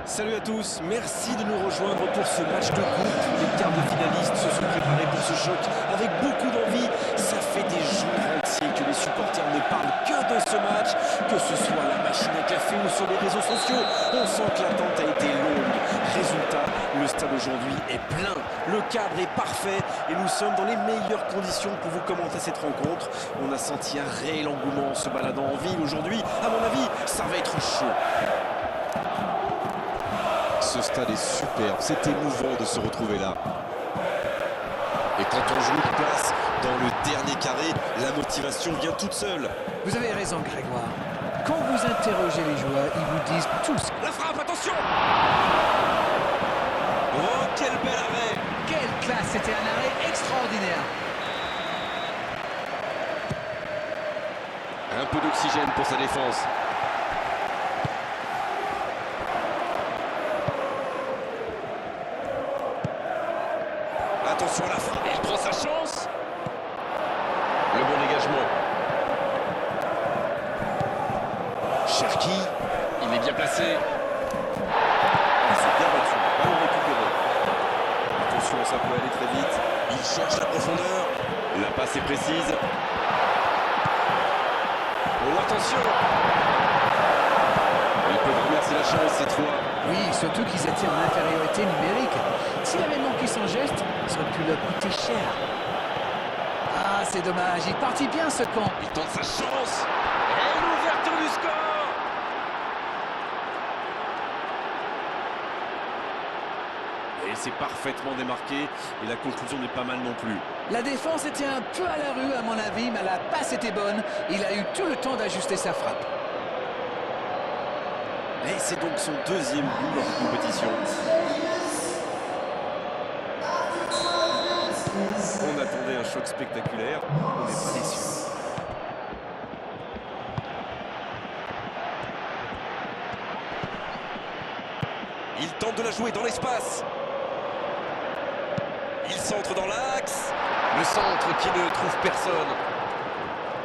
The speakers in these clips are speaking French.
Salut à tous, merci de nous rejoindre pour ce match de groupe. Les quarts de finalistes se sont préparés pour ce choc avec beaucoup d'envie. Ça fait des jours entiers que les supporters ne parlent que de ce match, que ce soit à la machine à café ou sur les réseaux sociaux. On sent que l'attente a été longue. Résultat, le stade aujourd'hui est plein. Le cadre est parfait et nous sommes dans les meilleures conditions pour vous commenter cette rencontre. On a senti un réel engouement en se baladant en ville aujourd'hui. À mon avis, ça va être chaud. Ce stade est superbe, c'est émouvant de se retrouver là. Et quand on joue une place dans le dernier carré, la motivation vient toute seule. Vous avez raison, Grégoire. Quand vous interrogez les joueurs, ils vous disent tous. La frappe, attention! Oh, quel bel arrêt! Quelle classe, c'était un arrêt extraordinaire. Un peu d'oxygène pour sa défense. Attention à la frappe, il prend sa chance. Le bon dégagement. Cherki, Il est bien placé. il s'est bien battu, ballon récupéré. Attention, ça peut aller très vite. Il cherche la profondeur. La passe est précise. Oh, attention! Il peut remercier la chance cette fois. Oui, surtout qu'ils étaient en infériorité numérique. S'il avait manqué son geste, ça aurait pu leur coûter cher. Ah, c'est dommage, il partit bien ce camp. Il tente sa chance. Et l'ouverture du score! Et c'est parfaitement démarqué et la conclusion n'est pas mal non plus. La défense était un peu à la rue à mon avis, mais la passe était bonne. Il a eu tout le temps d'ajuster sa frappe. Et c'est donc son deuxième but dans cette compétition. On attendait un choc spectaculaire, on n'est pas déçus. Il tente de la jouer dans l'espace. Il centre dans l'axe. Le centre qui ne trouve personne.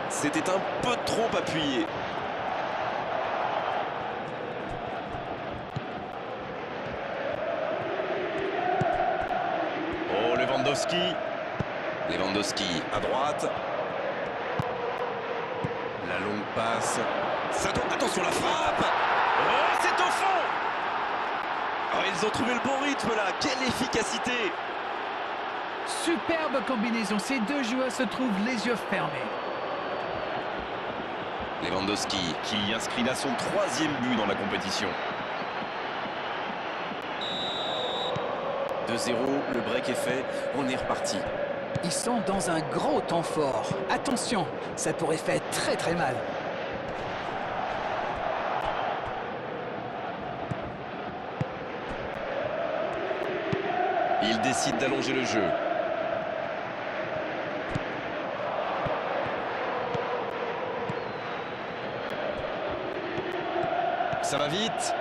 C'était un peu trop appuyé. Oh, Lewandowski. Lewandowski. À droite. La longue passe. Attention la frappe. Oh, c'est au fond. Oh, ils ont trouvé le bon rythme là. Quelle efficacité. Superbe combinaison, ces deux joueurs se trouvent les yeux fermés. Lewandowski. Qui inscrit là son troisième but dans la compétition. 2-0, le break est fait, on est reparti. Ils sont dans un gros temps fort. Attention, ça pourrait faire très très mal. Il décide d'allonger le jeu. Ça va vite.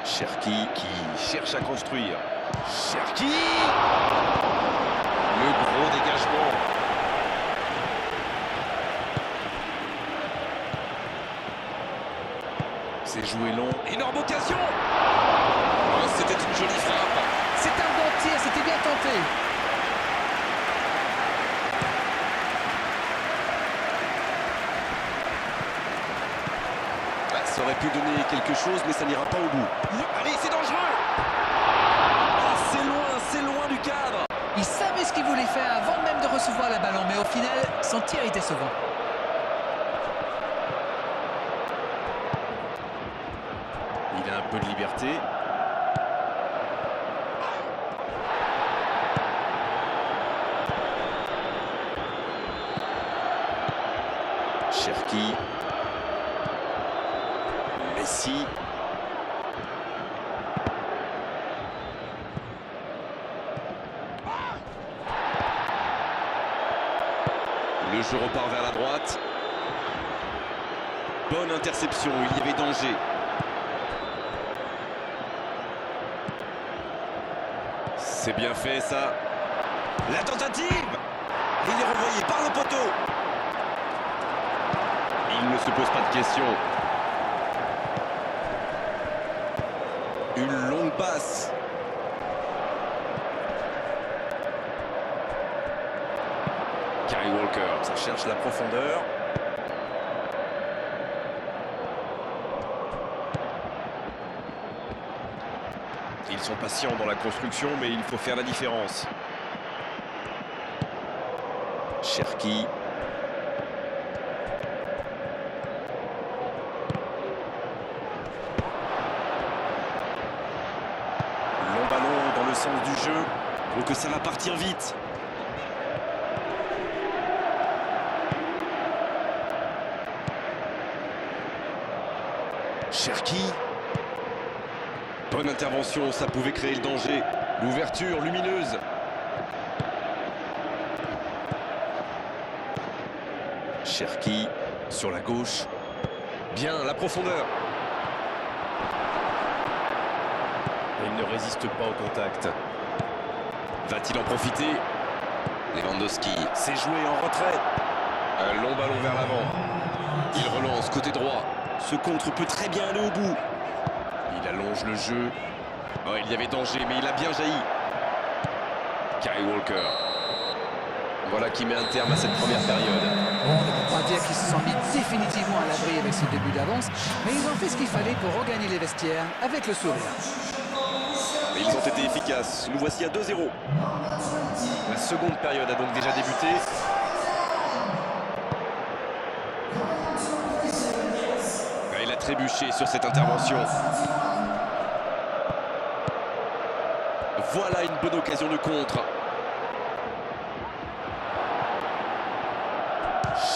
Cherki qui cherche à construire. Cherki! Le gros dégagement. C'est joué long. Énorme occasion! Oh, c'était une jolie frappe. C'est un bon tir, c'était bien tenté. Ça aurait pu donner quelque chose, mais ça n'ira pas au bout. Allez, c'est dangereux! Ah, c'est loin du cadre! Il savait ce qu'il voulait faire avant même de recevoir la ballon, mais au final, son tir est décevant. Il a un peu de liberté. Cherki. Messi. Le jeu repart vers la droite. Bonne interception, il y avait danger. C'est bien fait ça. La tentative! Il est renvoyé par le poteau. Il ne se pose pas de questions. Une longue passe. Kyle Walker, ça cherche la profondeur. Ils sont patients dans la construction, mais il faut faire la différence. Cherki. Long ballon dans le sens du jeu. Donc que ça va partir vite. Cherki. Bonne intervention, ça pouvait créer le danger. L'ouverture lumineuse. Cherki sur la gauche. Bien, la profondeur. Il ne résiste pas au contact. Va-t-il en profiter? Lewandowski, c'est joué en retrait. Un long ballon vers l'avant. Il relance côté droit. Ce contre peut très bien aller au bout. Il allonge le jeu. Oh, il y avait danger, mais il a bien jailli. Kyle Walker. Voilà qui met un terme à cette première période. On ne peut pas dire qu'ils se sont mis définitivement à l'abri avec ce début d'avance, mais ils ont fait ce qu'il fallait pour regagner les vestiaires avec le sourire. Et ils ont été efficaces. Nous voici à 2-0. La seconde période a donc déjà débuté. Il a trébuché sur cette intervention. Voilà une bonne occasion de contre.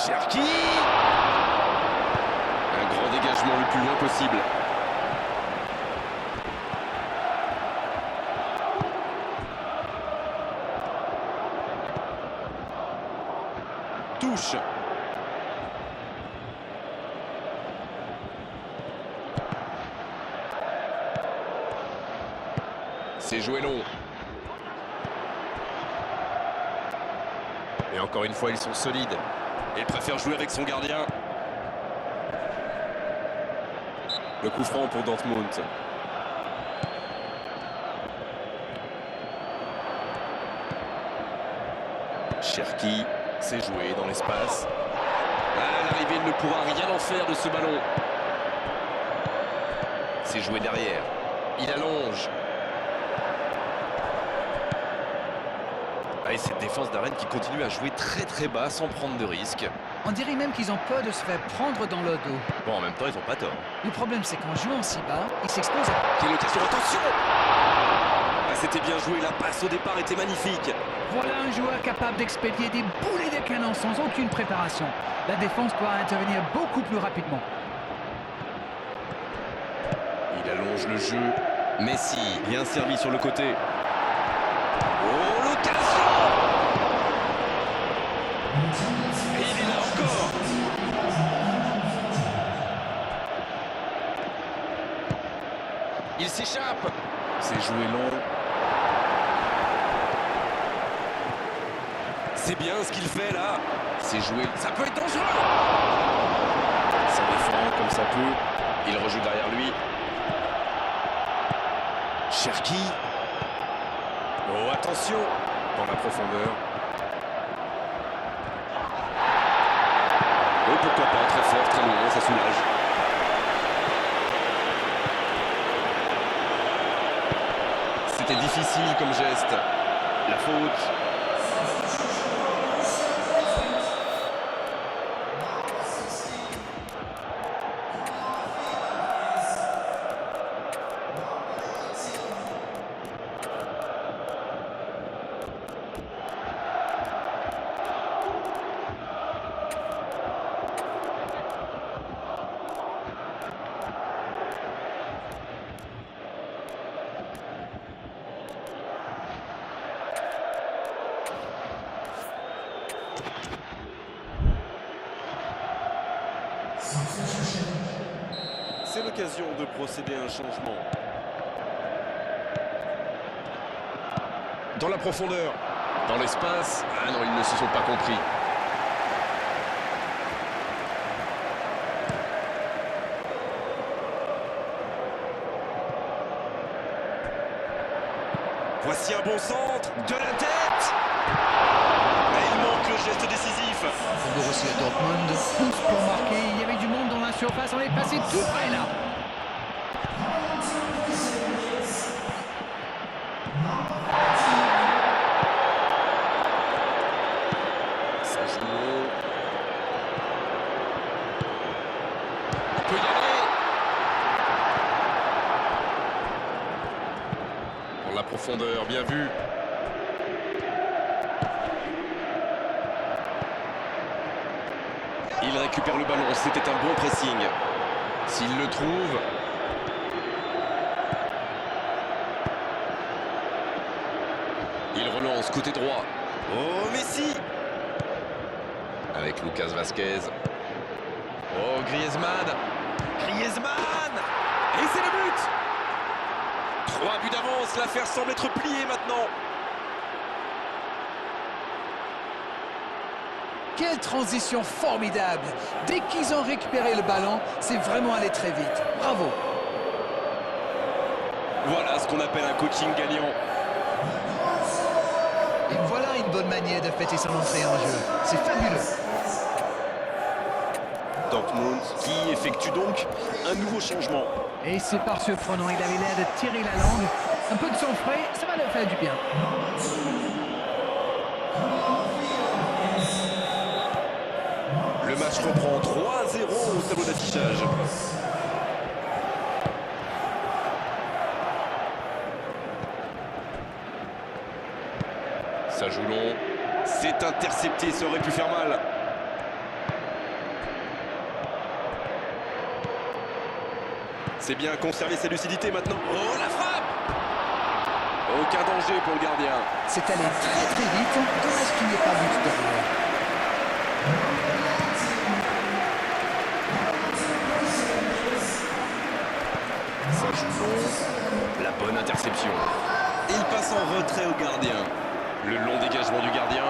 Cherki. Un grand dégagement le plus loin possible. Touche. C'est joué long. Et encore une fois, ils sont solides. Et il préfère jouer avec son gardien. Le coup franc pour Dortmund. Cherki, c'est joué dans l'espace. À l'arrivée, il ne pourra rien en faire de ce ballon. C'est joué derrière. Il allonge. Et cette défense d'Arène qui continue à jouer très bas sans prendre de risques. On dirait même qu'ils ont peur de se faire prendre dans le dos. Bon, en même temps, ils n'ont pas tort. Le problème, c'est qu'en jouant si bas, ils s'exposent à... Quelle occasion, attention! C'était bien joué, la passe au départ était magnifique. Voilà un joueur capable d'expédier des boulets de canon sans aucune préparation. La défense doit intervenir beaucoup plus rapidement. Il allonge le jeu. Messi, bien servi sur le côté. Oh, l'occasion! Et il est là encore. Il s'échappe. C'est joué long. C'est bien ce qu'il fait là. C'est joué. Ça peut être dangereux. Ça défend comme ça peut. Il rejoue derrière lui. Cherki. Oh, attention. Dans la profondeur. Oh, pourquoi pas. Très fort, très loin. Ça soulage. C'était difficile comme geste. La faute. C'est l'occasion de procéder à un changement. Dans la profondeur, dans l'espace. Ah non, ils ne se sont pas compris. Voici un bon centre, de la tête. Mais il manque le geste décisif. Le Borussia Dortmund pousse pour marquer. Il y avait du monde dans la surface. On est passé tout près là. Ça joue long. On peut y aller. Dans la profondeur, bien vu. Il récupère le ballon, c'était un bon pressing. S'il le trouve... Il relance côté droit. Oh, Messi! Avec Lucas Vazquez. Oh, Griezmann! Griezmann! Et c'est le but! 3 buts d'avance, l'affaire semble être pliée maintenant. Quelle transition formidable! Dès qu'ils ont récupéré le ballon, c'est vraiment allé très vite. Bravo! Voilà ce qu'on appelle un coaching gagnant. Et voilà une bonne manière de fêter son entrée en jeu. C'est fabuleux. Dortmund qui effectue donc un nouveau changement. Et c'est par surprenant, il avait l'air de tirer la langue. Un peu de son frais, ça va lui faire du bien. Le match reprend 3-0 au tableau d'affichage. Ça joue long. C'est intercepté, ça aurait pu faire mal. C'est bien conserver sa lucidité maintenant. Oh, la frappe! Aucun danger pour le gardien. C'est allé très très vite. Dommage qu'il n'y ait pas but derrière. Ça joue long. La bonne interception. Il passe en retrait au gardien. Le long dégagement du gardien.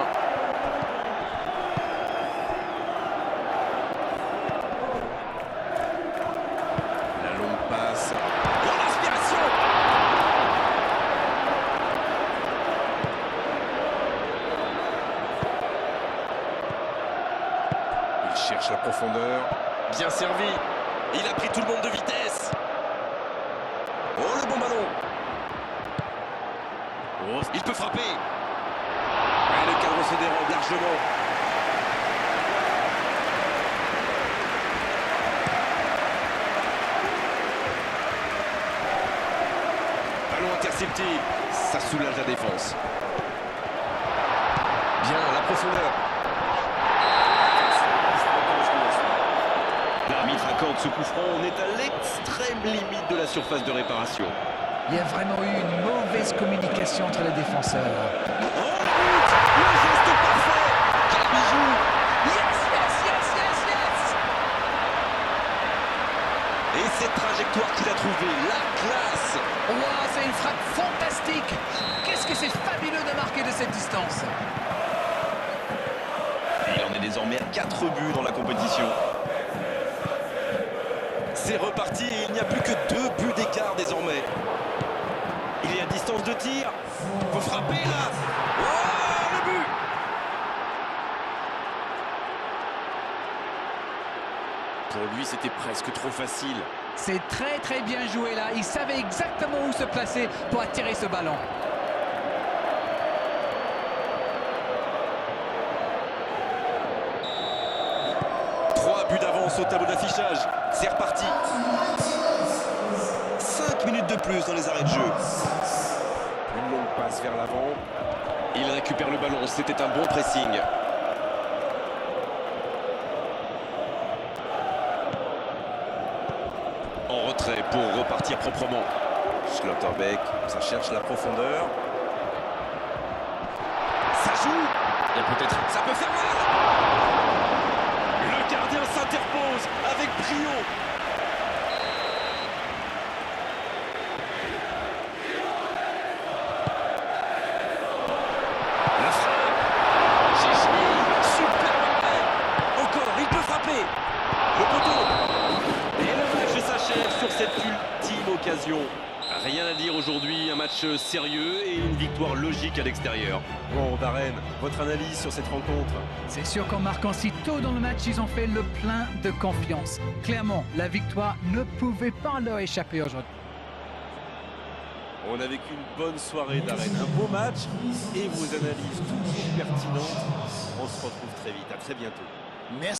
La longue passe. Oh, l'inspiration! Il cherche la profondeur. Bien servi. Il a pris tout le monde de vitesse. Oh, le bon ballon. Oh, il peut frapper. Et le cadre se dérobe largement. Ballon intercepté. Ça soulage la défense. Bien, la profondeur. L'arbitre accorde ce coup franc. On est à l'extrême limite de la surface de réparation. Il y a vraiment eu une mauvaise communication entre les défenseurs. Oh, le but! Le geste parfait! Quel bijou! Yes, yes, yes, yes, yes! Et cette trajectoire qu'il a trouvée, la classe! Wow, c'est une frappe fantastique! Qu'est-ce que c'est fabuleux de marquer de cette distance! Et il en est désormais à 4 buts dans la compétition. C'est reparti et il n'y a plus que 2 buts d'écart désormais. Il est à distance de tir. Faut frapper là. Oh, le but! Pour lui, c'était presque trop facile. C'est très très bien joué là. Il savait exactement où se placer pour attirer ce ballon. Buts d'avance au tableau d'affichage. C'est reparti. 5 minutes de plus dans les arrêts de jeu. Une longue passe vers l'avant. Il récupère le ballon. C'était un bon pressing. En retrait pour repartir proprement. Schlotterbeck, ça cherche la profondeur. Ça joue. Et peut-être ça peut faire mal. Le gardien s'interpose avec brio. La frappe. Chechny, super arrêt. Encore, il peut frapper. Le poteau. Et le match s'achève sur cette ultime occasion. Rien à dire aujourd'hui, un match sérieux et une victoire logique à l'extérieur. Bon, Darren, votre analyse sur cette rencontre? C'est sûr qu'en marquant si tôt dans le match, ils ont fait le plein de confiance. Clairement, la victoire ne pouvait pas leur échapper aujourd'hui. On a vécu une bonne soirée, Darren. Un beau match et vos analyses toujours pertinentes. On se retrouve très vite. À très bientôt. Merci.